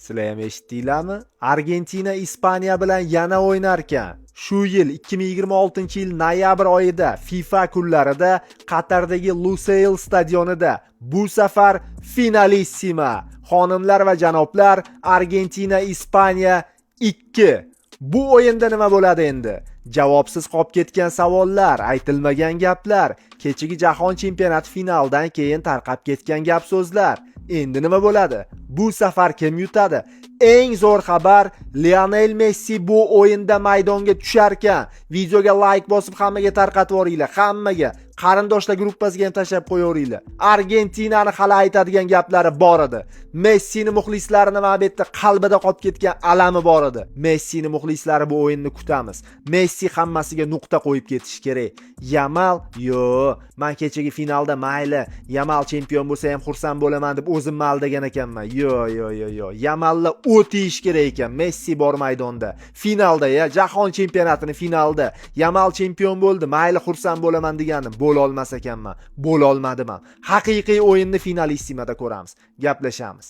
Sizlar ham eshitdinglarmi? Argentina Ispaniya bilan yana o'ynar ekan. Shu yil 2026-yil noyabr oyida FIFA kunlarida Qatardagi Lusail stadionida bu safar finalissima. Xonimlar va janoblar, Argentina Ispaniya 2. Bu o'yinda nima bo'ladi endi? Javobsiz qolib ketgan savollar, aytilmagan gaplar, kechagi jahon chempionati finaldan keyin tarqab ketgan gap so'zlar. Endi nima bo'ladi? Bu safar kim yutadi? Eng zo'r xabar, Lionel Messi bu o'yinda maydonga tushar ekan. Videoga like bosib hammaga tarqatib yuboringlar, hammaga. Qarindoshlar gruppasiga ham tashlab qo'yaveringlar. Argentinani hali aytadigan gaplari bor edi. Messini muxlislarini mana bu yerda qalbida qolib ketgan alami bor edi. Messini muxlislari bu o'yinni kutamiz. Messi hammasiga nuqta qo'yib ketish kerak. Yamal, men kechagi finalda mayli, Yamal chempion bo'lsa ham xursand bo'laman deb o'zimni aldagan ekanman. Yamalni o'tish kerak ekan. Messi bor maydonda. Finalda jahon chempionatini finalda Yamal chempion bo'ldi, mayli xursand bo'laman deganim. Bo'la olmas ekanman. Bo'la olmadim ham. Haqiqiy o'yinni finalissimada ko'ramiz. Gaplashamiz.